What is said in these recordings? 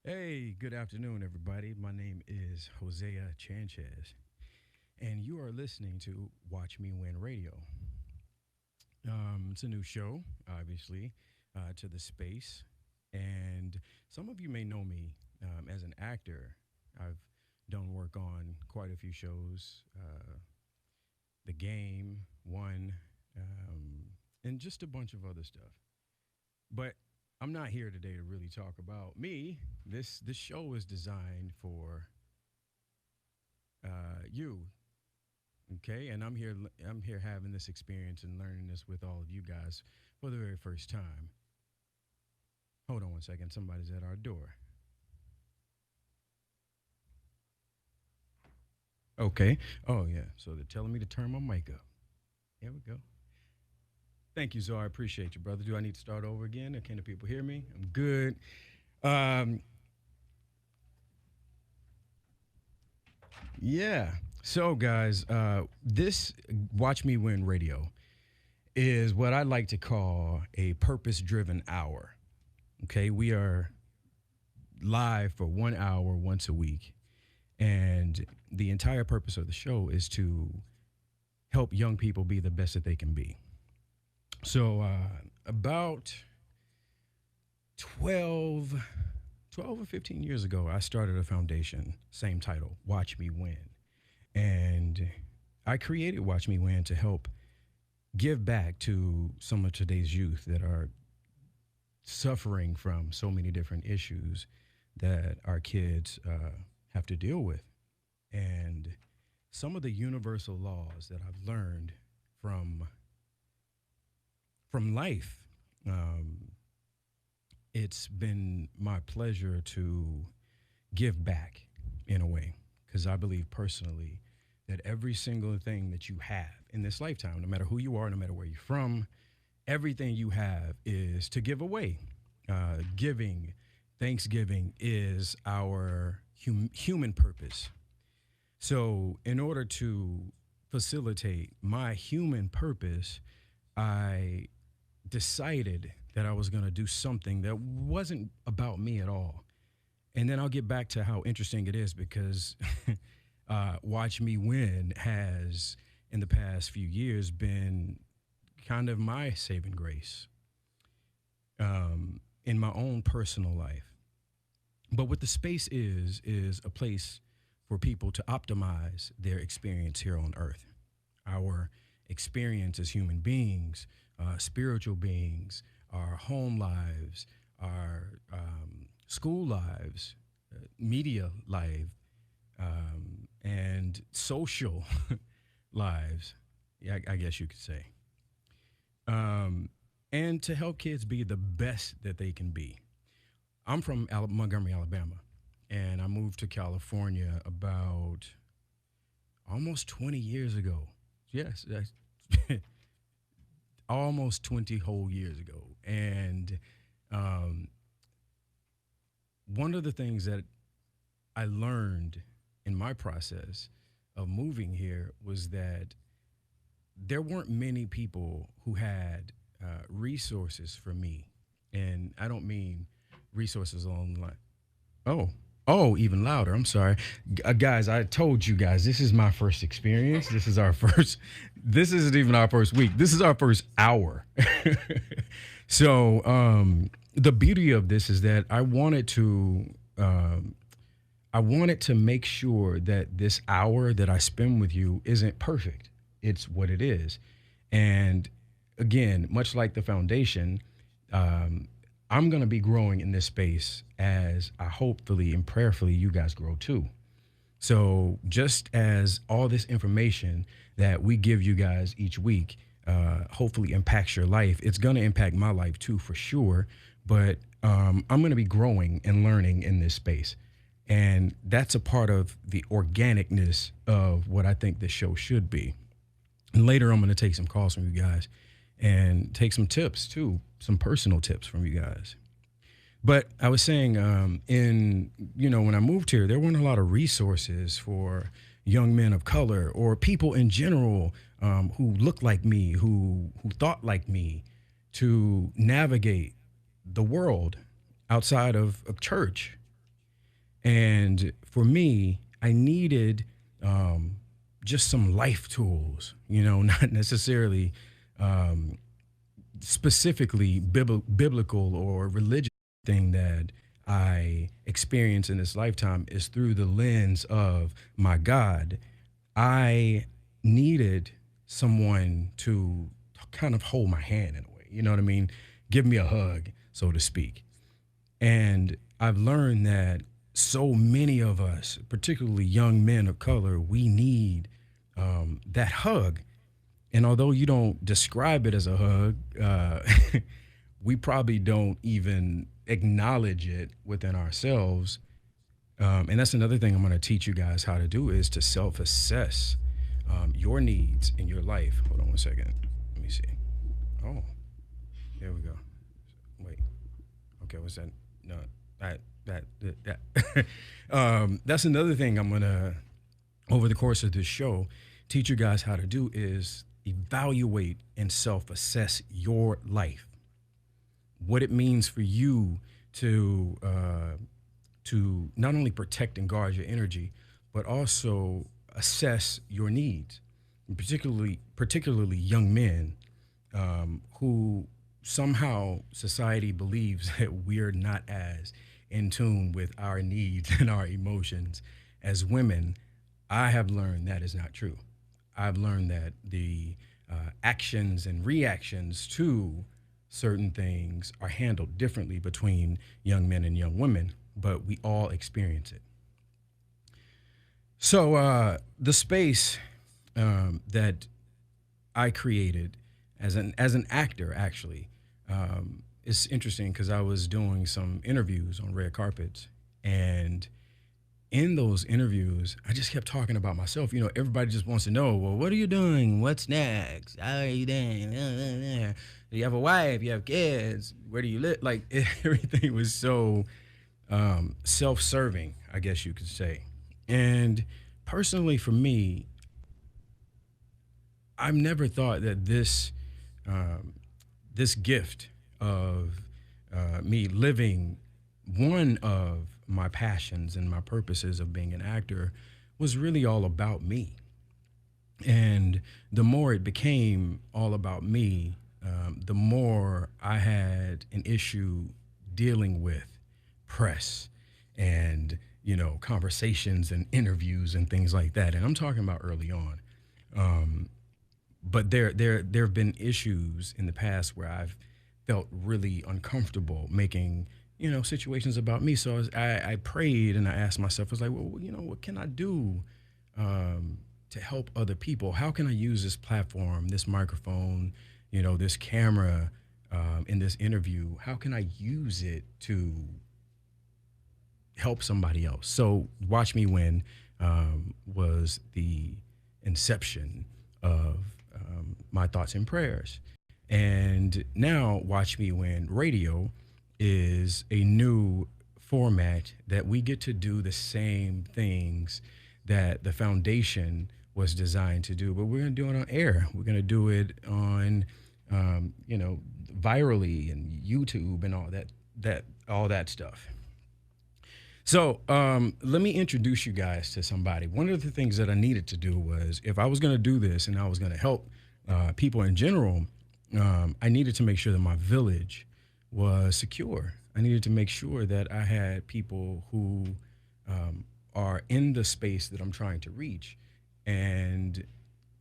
Hey, good afternoon, everybody. My name is Hosea Chanchez, and you are listening to Watch Me Win Radio. It's a new show, obviously, to the space, and some of you may know me as an actor. I've done work on quite a few shows, The Game, One, and just a bunch of other stuff. But I'm not here today to really talk about me. This show is designed for you, okay? And I'm here having this experience and learning this with all of you guys for the very first time. Hold on one second. Somebody's at our door. Okay. Oh yeah. So they're telling me to turn my mic up. There we go. Thank you, Zoe. I appreciate you, brother. Do I need to start over again? Or can the people hear me? I'm good. Um, yeah. So, guys, this Watch Me Win Radio is what I like to call a purpose driven hour. Okay. We are live for 1 hour once a week. And the entire purpose of the show is to help young people be the best that they can be. So, about 12, 12 or 15 years ago, I started a foundation, same title, Watch Me Win. And I created Watch Me Win to help give back to some of today's youth that are suffering from so many different issues that our kids have to deal with. And some of the universal laws that I've learned from from life, um, it's been my pleasure to give back in a way because I believe personally that every single thing that you have in this lifetime, no matter who you are, no matter where you're from, everything you have is to give away. Giving, Thanksgiving is our human purpose. So, in order to facilitate my human purpose, I decided that I was going to do something that wasn't about me at all. And then I'll get back to how interesting it is because Watch Me Win has, in the past few years, been kind of my saving grace in my own personal life. But what the space is a place for people to optimize their experience here on earth. Our experience as human beings, spiritual beings, our home lives, our school lives, media life, and social lives, yeah, I guess you could say. And to help kids be the best that they can be. I'm from Montgomery, Alabama, and I moved to California about almost 20 years ago. Yes, almost 20 whole years ago. And um, one of the things that I learned in my process of moving here was that there weren't many people who had resources for me. And I don't mean resources along the line. Oh, oh, even louder. I'm sorry. Guys, I told you guys, this is my first experience. This is our first, this isn't even our first week. This is our first hour. So, the beauty of this is that I wanted to make sure that this hour that I spend with you isn't perfect. It's what it is. And again, much like the foundation, um, I'm going to be growing in this space as I hopefully and prayerfully you guys grow too. So, just as all this information that we give you guys each week hopefully impacts your life, it's going to impact my life too, for sure. But I'm going to be growing and learning in this space. And that's a part of the organicness of what I think this show should be. And later, I'm going to take some calls from you guys and take some tips too, some personal tips from you guys. But I was saying, when I moved here, there weren't a lot of resources for young men of color or people in general who looked like me, who thought like me, to navigate the world outside of church. And for me, I needed just some life tools, not necessarily um, specifically biblical or religious thing that I experience in this lifetime is through the lens of my God. I needed someone to kind of hold my hand in a way, you know what I mean? Give me a hug, so to speak. And I've learned that so many of us, particularly young men of color, we need that hug. And although you don't describe it as a hug, we probably don't even acknowledge it within ourselves. And that's another thing I'm going to teach you guys how to do is to self-assess your needs in your life. Hold on one second. Let me see. Oh, there we go. Wait. Okay, what's that? No, that. That's another thing I'm gonna, over the course of this show, teach you guys how to do is evaluate and self-assess your life. What it means for you to not only protect and guard your energy, but also assess your needs, and particularly young men who somehow society believes that we're not as in tune with our needs and our emotions as women. I have learned that is not true. I've learned that the actions and reactions to certain things are handled differently between young men and young women, but we all experience it. So the space that I created as an actor, actually, it's interesting because I was doing some interviews on red carpets, and in those interviews, I just kept talking about myself. Everybody just wants to know, well, what are you doing? What's next? How are you doing? Do you have a wife? You have kids? Where do you live? Like everything was so self-serving, I guess you could say. And personally, for me, I've never thought that this gift of me living one of my passions and my purposes of being an actor was really all about me. And the more it became all about me, the more I had an issue dealing with press and conversations and interviews and things like that. And I'm talking about early on. But there have been issues in the past where I've felt really uncomfortable making situations about me. So I prayed and I asked myself, I was like, well, what can I do to help other people? How can I use this platform, this microphone, this camera in this interview? How can I use it to help somebody else? So Watch Me Win was the inception of my thoughts and prayers. And now Watch Me Win Radio is a new format that we get to do the same things that the foundation was designed to do, but we're going to do it on air. We're going to do it on, virally and YouTube and all that stuff. So let me introduce you guys to somebody. One of the things that I needed to do was, if I was going to do this and I was going to help people in general, I needed to make sure that my village was secure. I needed to make sure that I had people who are in the space that I'm trying to reach, and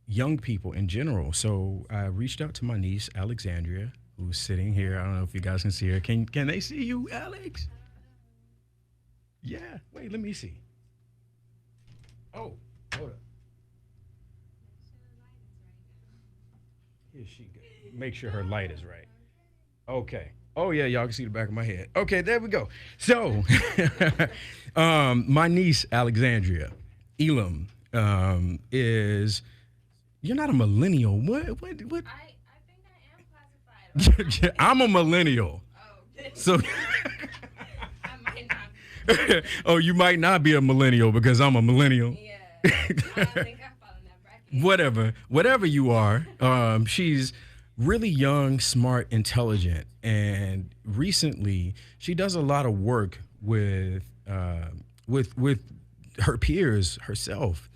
young people in general. So I reached out to my niece, Alexandria, who's sitting here. I don't know if you guys can see her. Can they see you, Alex? Yeah. Wait, let me see. Oh, hold up. Here she goes. Make sure her light is right. Okay. Oh yeah, y'all can see the back of my head. Okay, there we go. So, my niece Alexandria, Elam, is. You're not a millennial. What? I think I am classified. I'm a millennial. Oh. So. I might not be. Oh, you might not be a millennial because I'm a millennial. Yeah. I think I fall in that bracket. Whatever you are, she's really young, smart, intelligent, and recently she does a lot of work with her peers herself.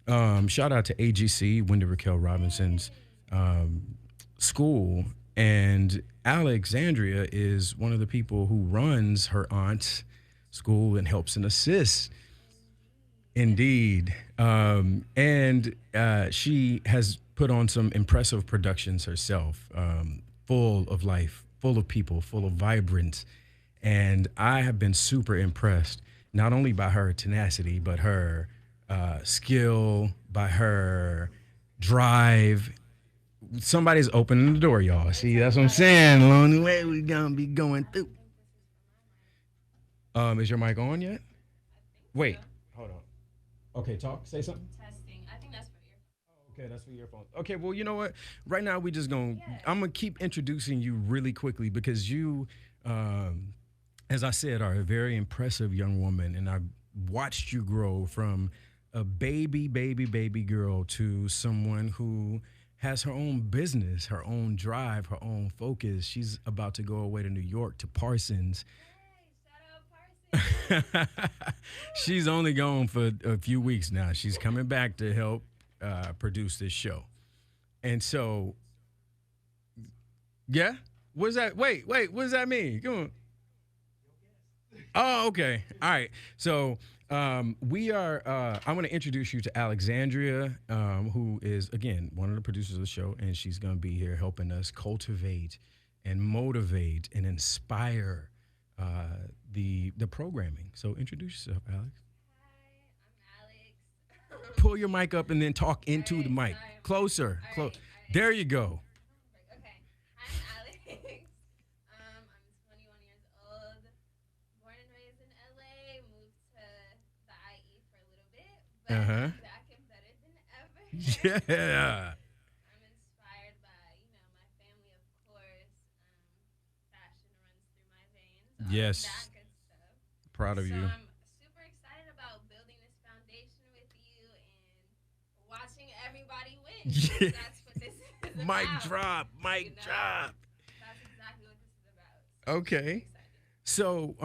Shout out to AGC, Wendy Raquel Robinson's um, school, and Alexandria is one of the people who runs her aunt's school and helps and assists. Indeed. And she has put on some impressive productions herself, full of life, full of people, full of vibrance. And I have been super impressed, not only by her tenacity, but her skill, by her drive. Somebody's opening the door, y'all. See, that's what I'm saying. Along the way, we gonna be going through. Is your mic on yet? Wait, hold on. Okay, talk. Say something. Testing. I think that's for your. Okay, that's for your phone. Okay, well, you know what? Right now, we just gonna. I'm gonna keep introducing you really quickly because you, um, as I said, are a very impressive young woman, and I've watched you grow from a baby girl to someone who has her own business, her own drive, her own focus. She's about to go away to New York to Parsons. Hey, shout out Parsons. She's only gone for a few weeks now. She's coming back to help produce this show. And so, yeah, what's that? Wait, what does that mean? Come on. Oh, okay. All right. So we are. I'm going to introduce you to Alexandria, who is again one of the producers of the show, and she's going to be here helping us cultivate and motivate and inspire the programming. So introduce yourself, Alex. Hi, I'm Alex. Pull your mic up and then talk into the mic. Sorry. Closer. All right. There you go. Okay. I'm Alex. I'm 21 years old. Born and raised in LA. Moved to the IE for a little bit, but Uh-huh. I'm back and better than ever. Yeah. I'm inspired by, my family, of course. Fashion runs through my veins. All of Yes. that good stuff. Proud of So you. I'm super excited about building this foundation with you and watching everybody win. Yeah. That's what this is about. Mic drop. Mic drop. That's exactly what this is about. So I'm Okay. super excited. So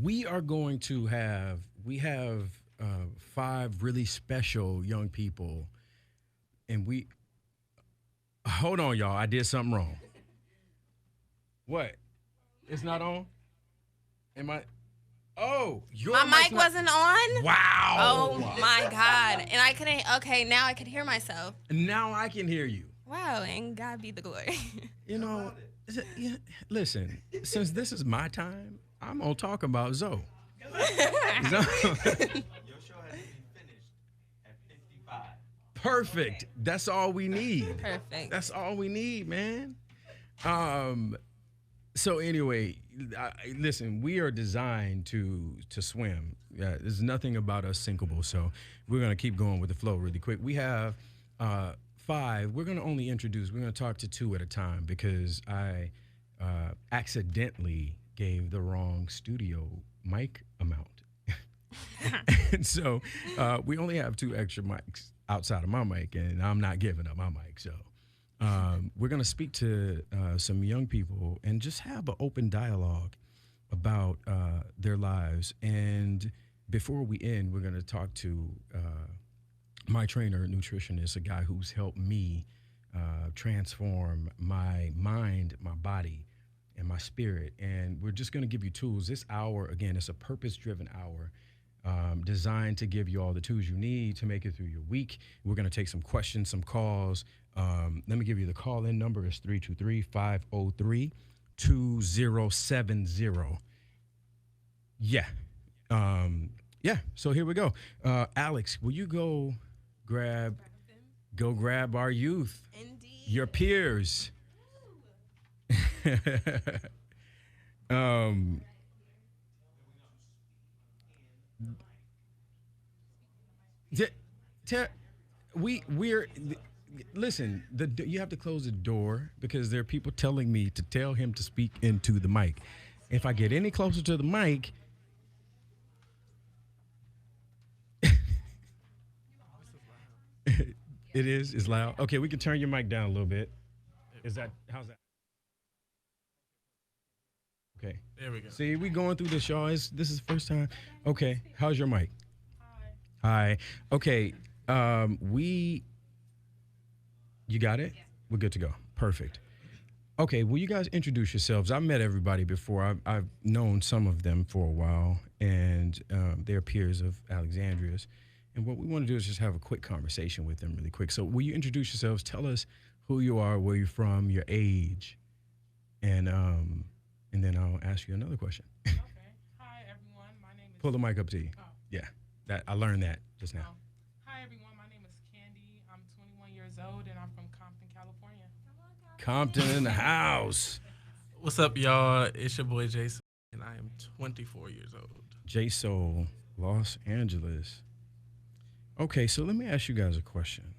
we are going to have five really special young people, and we hold on, y'all. I did something wrong. What? It's not on. Am I? Oh, your My mic's mic not- wasn't on. Wow. Oh my god! And I couldn't. Okay, now I could hear myself. Now I can hear you. Wow, and God be the glory. You know, yeah, listen. Since this is my time, I'm gonna talk about Zoe. Zoe. Your show has to be finished at 55. Perfect. That's all we need. Perfect. That's all we need, man. So anyway, listen, we are designed to swim. There's nothing about us sinkable, so we're gonna keep going with the flow really quick. We have five. We're gonna only introduce. We're gonna talk to two at a time because I accidentally gave the wrong studio mic amount, and so we only have two extra mics outside of my mic, and I'm not giving up my mic, so. We're going to speak to some young people and just have an open dialogue about their lives. And before we end, we're going to talk to my trainer, nutritionist, a guy who's helped me transform my mind, my body, and my spirit. And we're just going to give you tools. This hour, again, it's a purpose-driven hour. Designed to give you all the tools you need to make it through your week. We're going to take some questions, some calls. Let me give you the call-in number. It's 323-503-2070. Yeah. Yeah, so here we go. Alex, will you go grab our youth, Indeed. your peers? We're listen. You have to close the door because there are people telling me to tell him to speak into the mic. If I get any closer to the mic, it's loud. Okay, we can turn your mic down a little bit. How's that? Okay. There we go. See, we going through this, y'all. This is the first time. Okay. How's your mic? Hi. Okay. You got it? Yeah. We're good to go. Perfect. Okay. Will you guys introduce yourselves? I've met everybody before. I've known some of them for a while, and they're peers of Alexandria's. And what we want to do is just have a quick conversation with them really quick. So will you introduce yourselves? Tell us who you are, where you're from, your age, and then I'll ask you another question. Okay. Hi, everyone. My name is... Pull the mic up to you. Oh. Yeah. I learned that just now. Hi, everyone. My name is Candy. I'm 21 years old, and I'm from Compton, California. Compton in the house. What's up, y'all? It's your boy Jason, and I am 24 years old. J-Soul, Los Angeles. Okay, so let me ask you guys a question.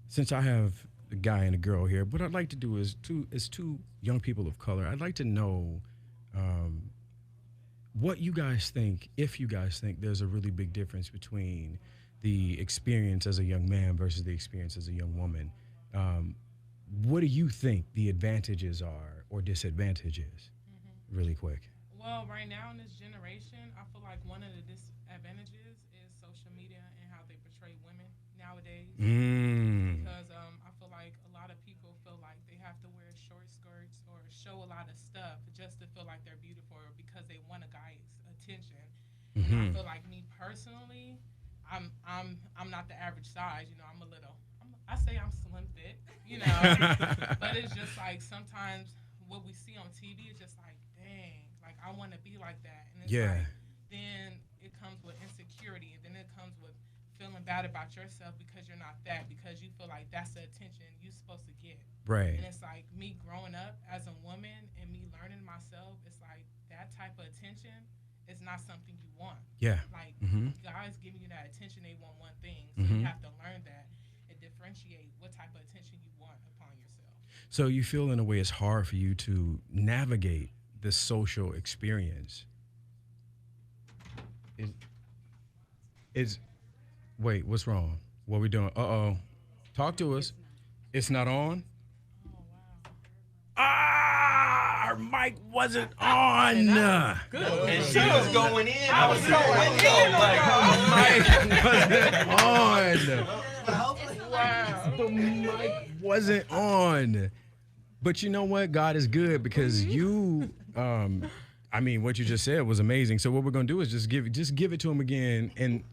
Since I have a guy and a girl here, what I'd like to do is two young people of color. I'd like to know what you guys think, if you guys think there's a really big difference between the experience as a young man versus the experience as a young woman. What do you think the advantages are or disadvantages? Really quick. Well, right now in this generation, I feel like one of the disadvantages is social media and how they portray women nowadays. Because I feel like a lot of people feel like they have to wear short skirts or show a lot of stuff just to feel like they're beautiful or because they want a guy's attention. And I feel like me personally, I'm not the average size. You know, I say I'm slim fit. You know, but it's just like sometimes what we see on TV is just like, dang, like I want to be like that. And it's like, then it comes with insecurity, and then it comes with feeling bad about yourself because you're not that, because you feel like that's the attention you're supposed to get. Right. And it's like me growing up as a woman and me learning myself, it's like that type of attention is not something you want. Yeah. Like guys giving you that attention, they want one thing. So you have to learn that and differentiate what type of attention you want upon yourself. So you feel in a way it's hard for you to navigate the social experience. Wait, what's wrong? What are we doing? Talk to us. It's not on? Oh, wow. Our mic wasn't on. Good. And she was going in. I was going in. Like, the mic wasn't on. But you know what? God is good because you, what you just said was amazing. So what we're going to do is just give it to him again, and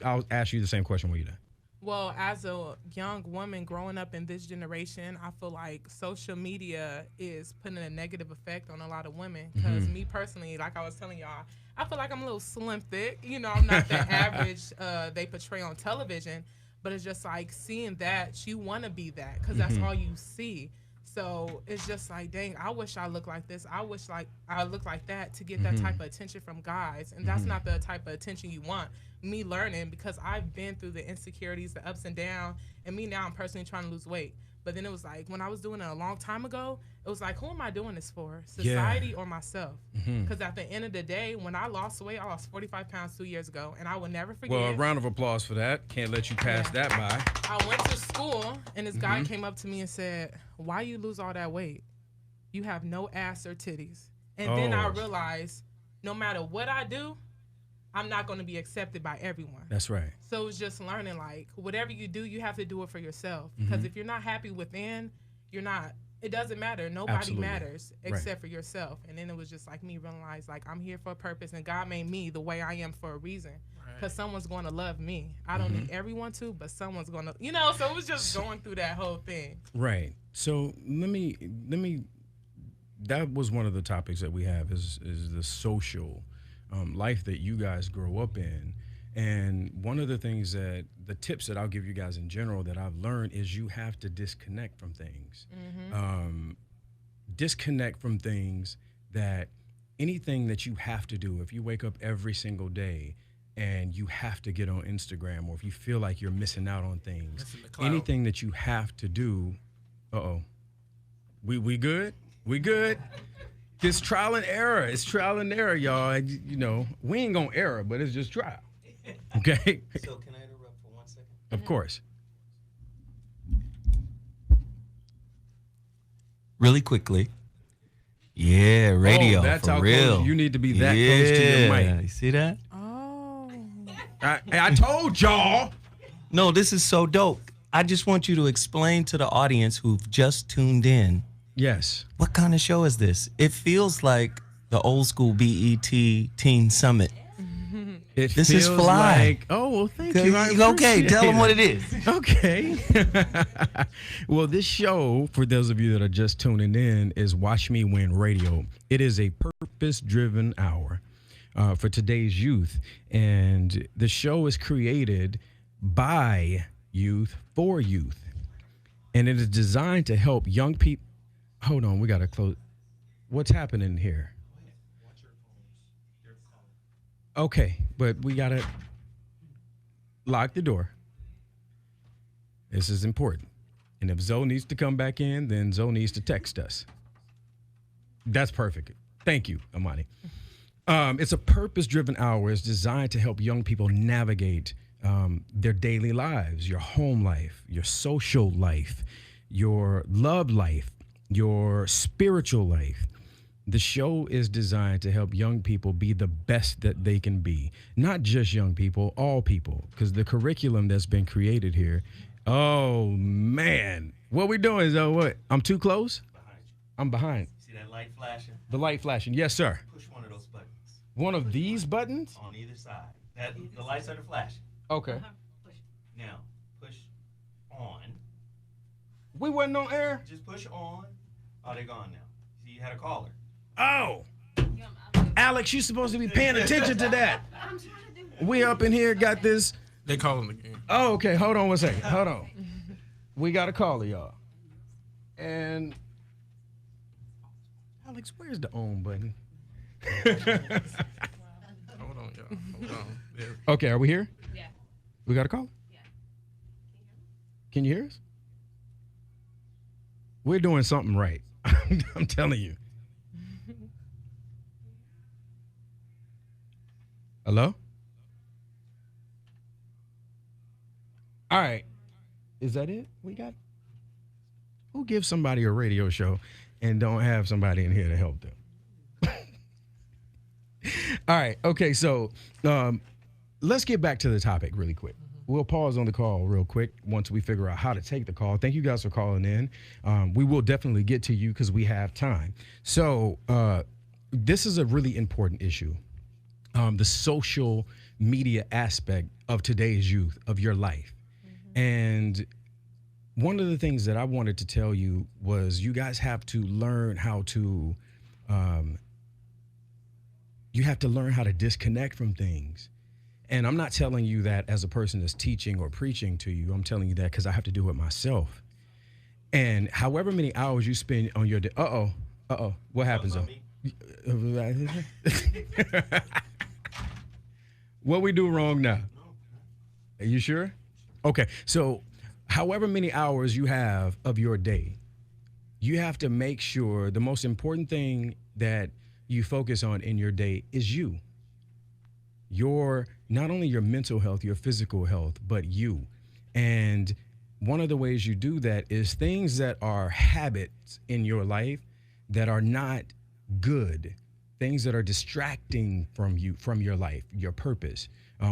I'll ask you the same question when you're done. Well, as a young woman growing up in this generation, I feel like social media is putting a negative effect on a lot of women. Because me personally, like I was telling y'all, I feel like I'm a little slim thick. You know, I'm not the average they portray on television. But it's just like seeing that, you want to be that because that's all you see. So it's just like, dang, I wish I looked like this. I wish like I looked like that to get that type of attention from guys. And that's not the type of attention you want. Me learning, because I've been through the insecurities, the ups and downs, and me now I'm personally trying to lose weight. But then it was like, when I was doing it a long time ago, it was like, who am I doing this for? Society or myself? Because at the end of the day, when I lost weight, I lost 45 pounds 2 years ago, and I will never forget. Well, a round of applause for that. Can't let you pass that by. I went to school, and this guy came up to me and said, why you lose all that weight? You have no ass or titties. And then I realized, no matter what I do, I'm not going to be accepted by everyone. That's right. So it's just learning, like, whatever you do, you have to do it for yourself. Because if you're not happy within, you're not, it doesn't matter. Nobody matters except for yourself. And then it was just like me realize, like, I'm here for a purpose, and God made me the way I am for a reason. Because someone's going to love me. I don't need everyone to, but someone's going to, you know, so it was just going through that whole thing. Right. So let me, that was one of the topics that we have is the social life that you guys grow up in. And one of the things the tips that I'll give you guys in general that I've learned is you have to disconnect from things. Disconnect from things that anything that you have to do. If you wake up every single day and you have to get on Instagram, or if you feel like you're missing out on things, anything that you have to do. We good? We good? It's trial and error. It's trial and error, y'all. You know, we ain't gonna error, but it's just trial. Okay? So can I interrupt for 1 second? Of course. Really quickly, Yeah, radio, that's for how real. close you need to be that close to your mic. You see that? Oh. I told y'all. No, this is so dope. I just want you to explain to the audience who've just tuned in, Yes. what kind of show is this? It feels like the old school BET Teen Summit. This is feels fly. like, oh, well, thank you. I Okay, appreciate tell them what it. it is. Okay. Well, this show, for those of you that are just tuning in, is Watch Me Win Radio. It is a purpose-driven hour for today's youth. And the show is created by youth for youth. And it is designed to help young people. Hold on, we got to close. What's happening here? Okay, but we got to lock the door. This is important. And if Zoe needs to come back in, then Zoe needs to text us. That's perfect. Thank you, Amani. It's a purpose-driven hour. It's designed to help young people navigate their daily lives, your home life, your social life, your love life, your spiritual life. The show is designed to help young people be the best that they can be. Not just young people, all people. Because the curriculum that's been created here, oh, man. What we doing, Zoe? What? I'm too close? I'm behind. See that light flashing? The light flashing. Yes, sir. Push one of those buttons One of these buttons? on either side. The lights are flashing. Okay. Now, push on. We wasn't on air? Just push on. Oh, they're gone now. See, you had a caller. Oh. Alex, you supposed to be paying attention to that. We up in here got this. They call him again. Oh, okay. Hold on one second. Hold on. We got a caller, y'all. And Alex, where's the on button? Hold on, y'all. Hold on. There. Okay, are we here? Yeah. We got a caller? Yeah. Can you hear us? We're doing something right. I'm telling you. Hello? All right. Is that it? We got. Who gives somebody a radio show and don't have somebody in here to help them? All right. Okay. So let's get back to the topic really quick. We'll pause on the call real quick once we figure out how to take the call. Thank you guys for calling in. We will definitely get to you because we have time. So this is a really important issue. The social media aspect of today's youth, of your life. And one of the things that I wanted to tell you was you guys have to learn how to, you have to learn how to disconnect from things. And I'm not telling you that as a person that's teaching or preaching to you. I'm telling you that because I have to do it myself. And however many hours you spend on your day, what happens though? What we do wrong now? Are you sure? Okay, so however many hours you have of your day, you have to make sure the most important thing that you focus on in your day is you. Your, not only your mental health, your physical health, but you. And one of the ways you do that is things that are habits in your life that are not good, things that are distracting from you, from your life, your purpose,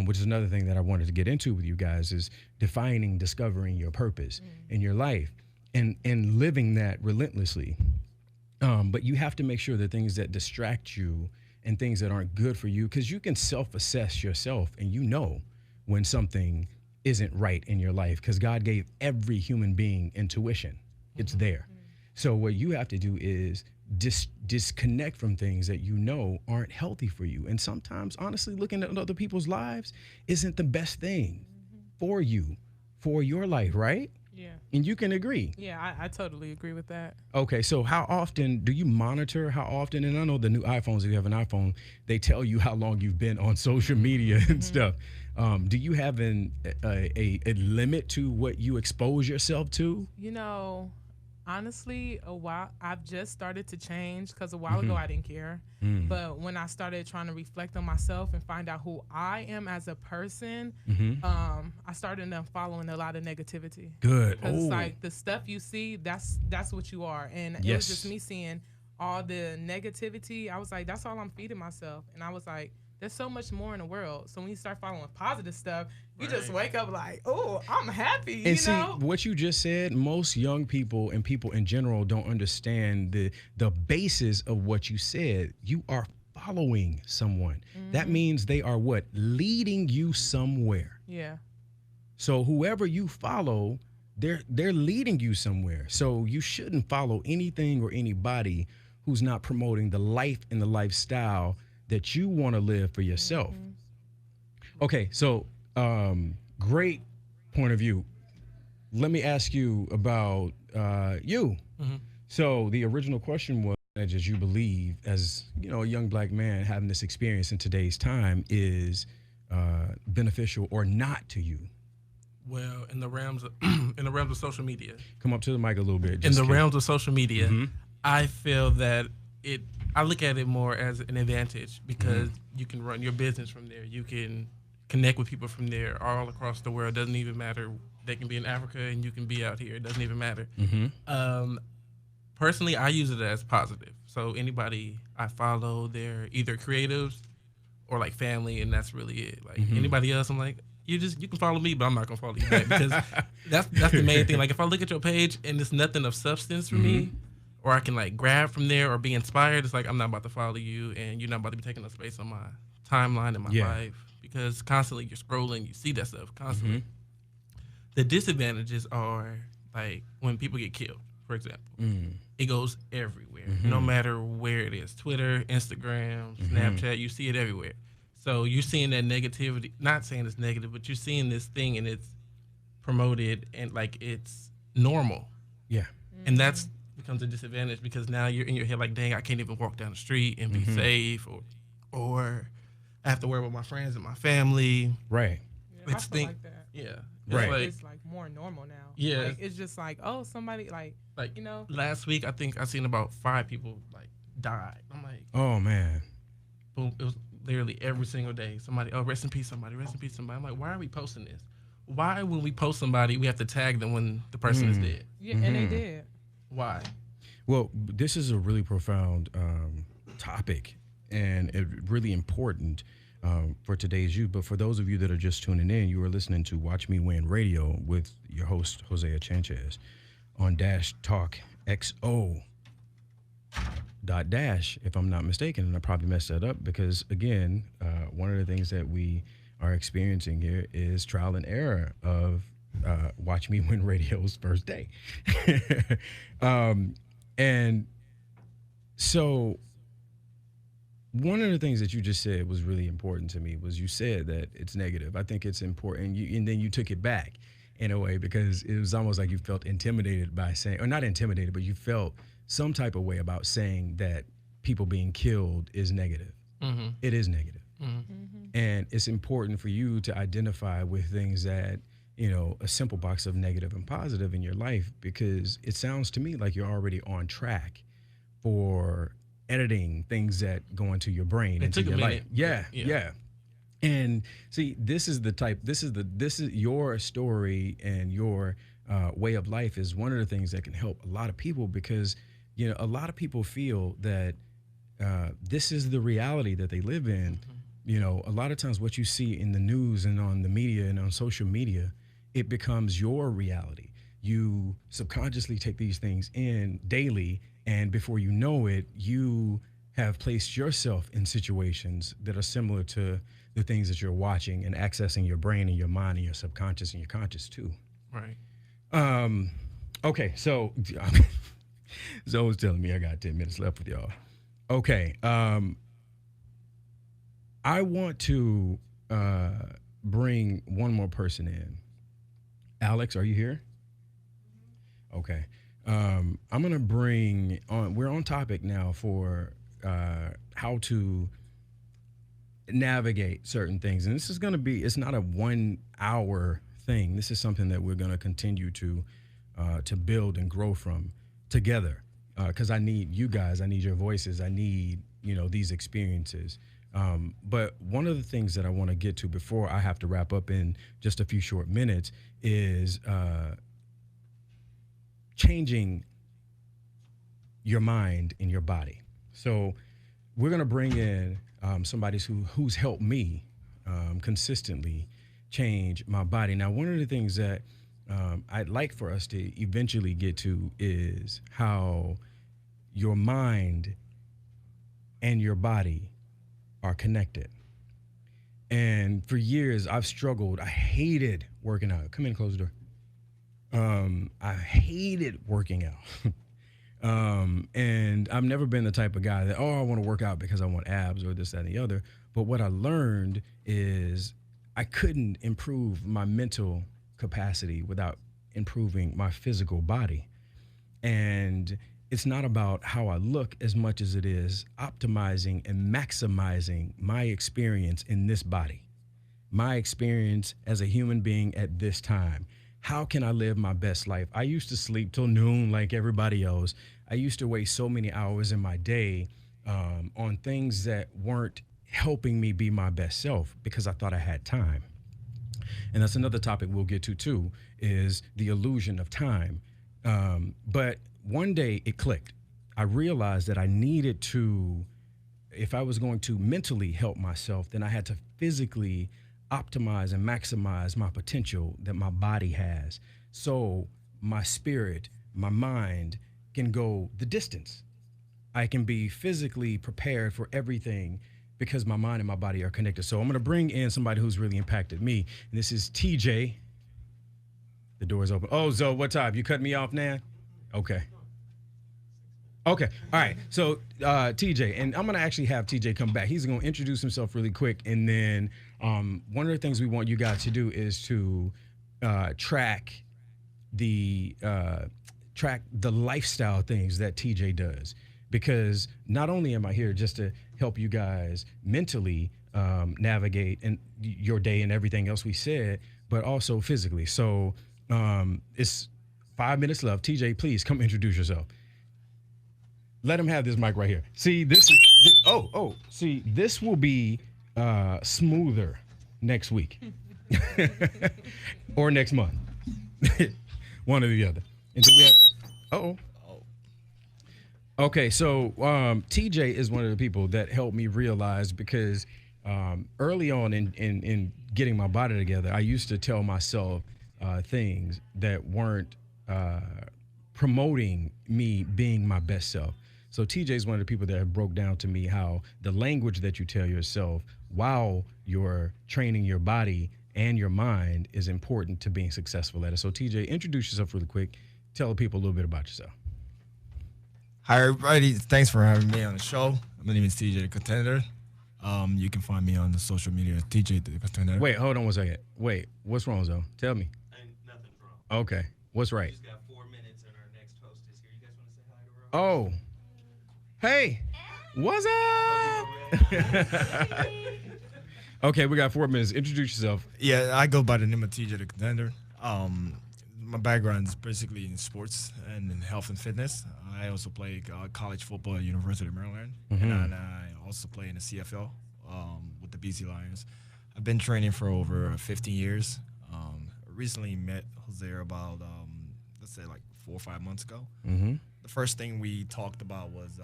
which is another thing that I wanted to get into with you guys is defining, discovering your purpose in your life and living that relentlessly. But you have to make sure that things that distract you and things that aren't good for you, because you can self-assess yourself and you know when something isn't right in your life because God gave every human being intuition. It's there. So what you have to do is disconnect from things that you know aren't healthy for you. And sometimes, honestly, looking at other people's lives isn't the best thing for you, for your life, right? Yeah. And you can agree. Yeah, I totally agree with that. Okay, so how often do you monitor? How often? And I know the new iPhones, if you have an iPhone, they tell you how long you've been on social media and stuff. Do you have a limit to what you expose yourself to? You know, honestly, I've just started to change because a while ago I didn't care. But when I started trying to reflect on myself and find out who I am as a person, I started following a lot of negativity. Good. Because it's like the stuff you see, that's what you are. And it was just me seeing all the negativity, I was like, that's all I'm feeding myself. And I was like, there's so much more in the world. So when you start following positive stuff, you just wake up like, oh, I'm happy. And you know? what you just said, most young people and people in general don't understand the basis of what you said. You are following someone. That means they are what? Leading you somewhere. Yeah. So whoever you follow, they're leading you somewhere. So you shouldn't follow anything or anybody who's not promoting the life and the lifestyle that you want to live for yourself. Okay, so great point of view. Let me ask you about you. So the original question was, as you believe, as you know, a young black man having this experience in today's time is beneficial or not to you? Well, in the realms of social media. Come up to the mic a little bit. In the realms of social media, I feel that I look at it more as an advantage because you can run your business from there. You can connect with people from there all across the world. It doesn't even matter. They can be in Africa and you can be out here. It doesn't even matter. Personally, I use it as positive. So anybody I follow, they're either creatives or like family, and that's really it. Like anybody else, I'm like, you can follow me, but I'm not gonna follow you back because that's the main thing. Like if I look at your page and it's nothing of substance for me, or I can like grab from there or be inspired, it's like I'm not about to follow you, and you're not about to be taking up space on my timeline in my life because constantly you're scrolling, you see that stuff constantly. The disadvantages are like when people get killed, for example. It goes everywhere, no matter where it is. Twitter, Instagram, Snapchat, you see it everywhere. So you're seeing that negativity, not saying it's negative, but you're seeing this thing and it's promoted and like it's normal. Yeah. And that's becomes a disadvantage because now you're in your head like, dang, I can't even walk down the street and be safe or I have to worry about my friends and my family. Right. Yeah, I feel like that. Yeah. Right. It's like more normal now. Yeah. Like, it's just like, oh, somebody like you know. Last week, I think I seen about 5 people like died. I'm like, oh man. Boom. It was literally every single day. Somebody, oh, rest in peace, somebody, rest in peace, somebody. I'm like, why are we posting this? Why, when we post somebody, we have to tag them when the person is dead? Yeah, and they did. Why? Well, this is a really profound topic and really important for today's youth. But for those of you that are just tuning in, you are listening to Watch Me Win Radio with your host, Hosea Chanchez, on Dash Talk XO. Dash, if I'm not mistaken, and I probably messed that up because, again, one of the things that we are experiencing here is trial and error of Watch Me Win Radio's first day. And so one of the things that you just said was really important to me was you said that it's negative. I think it's important. And then you took it back in a way because it was almost like you felt intimidated by saying, or not intimidated, but you felt some type of way about saying that people being killed is negative. It is negative. And it's important for you to identify with things that, you know, a simple box of negative and positive in your life, because it sounds to me like you're already on track for editing things that go into your brain, into your life. Yeah. And see, this is your story and your way of life is one of the things that can help a lot of people because, you know, a lot of people feel that this is the reality that they live in. You know, a lot of times what you see in the news and on the media and on social media, it becomes your reality. You subconsciously take these things in daily, and before you know it, you have placed yourself in situations that are similar to the things that you're watching and accessing your brain and your mind and your subconscious and your conscious too. Right. Okay, so Zoe's telling me I got 10 minutes left with y'all. Okay, I want to bring one more person in. Alex, are you here? Okay. I'm going to bring on, we're on topic now for how to navigate certain things. And this is going to be, it's not a 1 hour thing. This is something that we're going to continue to build and grow from together. Because I need you guys, I need your voices, I need, you know, these experiences. But one of the things that I want to get to before I have to wrap up in just a few short minutes is changing your mind and your body. So we're going to bring in somebody who's helped me consistently change my body. Now, one of the things that I'd like for us to eventually get to is how your mind and your body are connected. And for years, I've struggled. I hated working out. Come in, close the door. I hated working out. And I've never been the type of guy that, I want to work out because I want abs or this, that, and the other. But what I learned is I couldn't improve my mental capacity without improving my physical body. And it's not about how I look as much as it is optimizing and maximizing my experience in this body, my experience as a human being at this time. How can I live my best life? I used to sleep till noon like everybody else. I used to waste so many hours in my day on things that weren't helping me be my best self because I thought I had time. And that's another topic we'll get to too, is the illusion of time. But one day it clicked. I realized that I needed to, if I was going to mentally help myself, then I had to physically optimize and maximize my potential that my body has. So my spirit, my mind can go the distance. I can be physically prepared for everything because my mind and my body are connected. So I'm going to bring in somebody who's really impacted me. And this is TJ. The door is open. Oh, Zoe, what time? You cut me off now? Okay. Okay. All right. So TJ, and I'm going to actually have TJ come back. He's going to introduce himself really quick. And then one of the things we want you guys to do is to track the lifestyle things that TJ does. Because not only am I here just to help you guys mentally navigate and your day and everything else we said, but also physically. So it's 5 minutes left. TJ, please come introduce yourself. Let him have this mic right here. See, this is see, this will be smoother next week or next month, one or the other. And so we have Okay, so TJ is one of the people that helped me realize, because early on in getting my body together, I used to tell myself things that weren't promoting me being my best self. So TJ is one of the people that have broke down to me how the language that you tell yourself while you're training your body and your mind is important to being successful at it. So TJ, introduce yourself really quick. Tell the people a little bit about yourself. Hi, everybody. Thanks for having me on the show. My name is TJ the Contender. You can find me on the social media, TJ the Contender. Wait, hold on one second. Wait, what's wrong, Zoe? Tell me. Ain't nothing's wrong. Okay, what's right? We just got 4 minutes and our next host is here. You guys want to say hi to her? Oh, hey, what's up? Okay, we got 4 minutes. Introduce yourself. Yeah, I go by the name of TJ the Contender. My background is basically in sports and in health and fitness. I also play college football at University of Maryland, and I also play in the CFL with the BC Lions. I've been training for over 15 years. Recently met Hosea about, let's say, like 4 or 5 months ago. The first thing we talked about was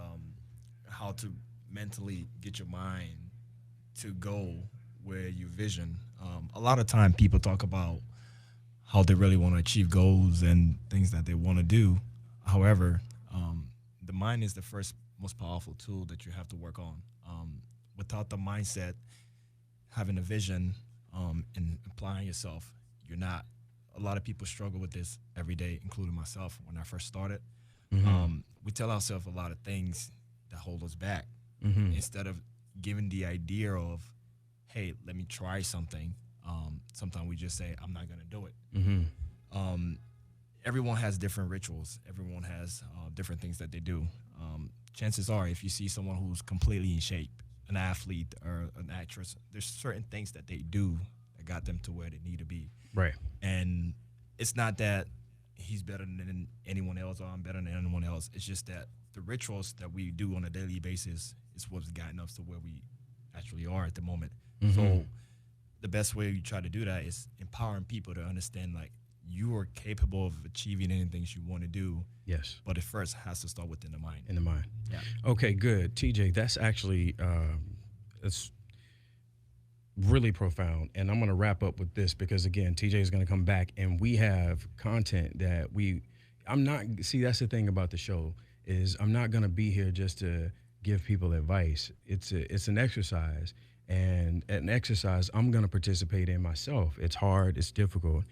how to mentally get your mind to go where you vision. A lot of time people talk about how they really want to achieve goals and things that they want to do. However, the mind is the first most powerful tool that you have to work on. Without the mindset, having a vision, and applying yourself, you're not. A lot of people struggle with this every day, including myself when I first started. We tell ourselves a lot of things that hold us back instead of giving the idea of, hey, let me try something. Sometimes we just say, I'm not going to do it. Everyone has different rituals. Everyone has different things that they do. Chances are, if you see someone who's completely in shape, an athlete or an actress, there's certain things that they do that got them to where they need to be. Right. And it's not that he's better than anyone else or I'm better than anyone else. It's just that the rituals that we do on a daily basis is what's gotten us to where we actually are at the moment. So the best way you try to do that is empowering people to understand, like, you are capable of achieving anything you want to do. Yes. But it first has to start within the mind. In the mind. Yeah. Okay, good. TJ, that's actually it's really profound. And I'm going to wrap up with this because, again, TJ is going to come back and we have content that that's the thing about the show is I'm not going to be here just to give people advice. It's an exercise, and an exercise I'm going to participate in myself. It's hard. It's difficult.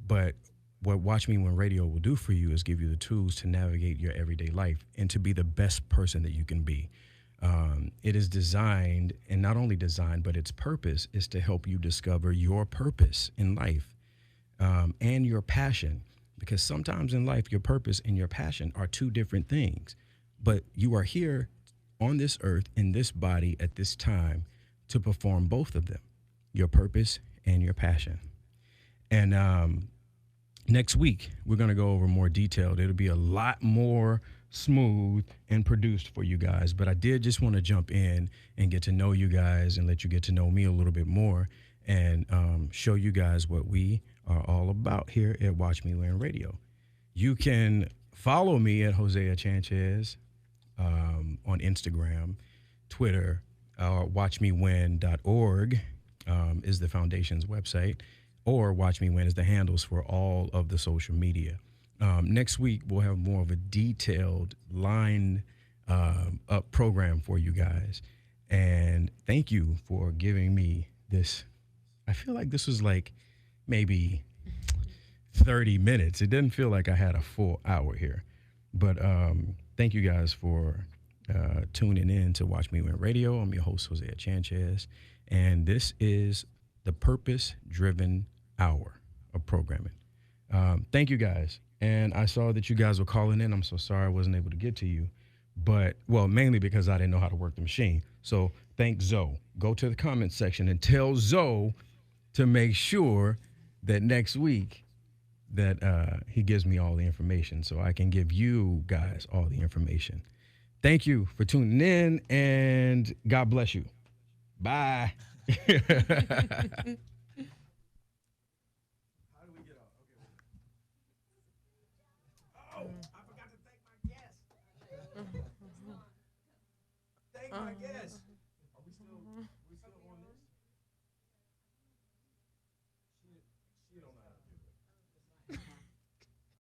But what Watch Me Win Radio will do for you is give you the tools to navigate your everyday life and to be the best person that you can be. It is designed, and not only designed, but its purpose is to help you discover your purpose in life and your passion. Because sometimes in life, your purpose and your passion are two different things. But you are here on this earth, in this body, at this time, to perform both of them, your purpose and your passion. And next week, we're going to go over more detailed. It'll be a lot more smooth and produced for you guys. But I did just want to jump in and get to know you guys and let you get to know me a little bit more and show you guys what we are all about here at Watch Me Win Radio. You can follow me at Hosea Chanchez on Instagram, Twitter, watchmewin.org is the foundation's website, or Watch Me Win is the handles for all of the social media. Next week, we'll have more of a detailed line up program for you guys. And thank you for giving me this. I feel like this was like maybe 30 minutes. It didn't feel like I had a full hour here. But thank you guys for tuning in to Watch Me Win Radio. I'm your host, Hosea Chanchez. And this is the Purpose-Driven Hour of programming. Thank you guys. And I saw that you guys were calling in. I'm so sorry I wasn't able to get to you. But, well, mainly because I didn't know how to work the machine. So thank Zoe. Go to the comment section and tell Zoe to make sure that next week that he gives me all the information so I can give you guys all the information. Thank you for tuning in, and God bless you. Bye. Thank my guest.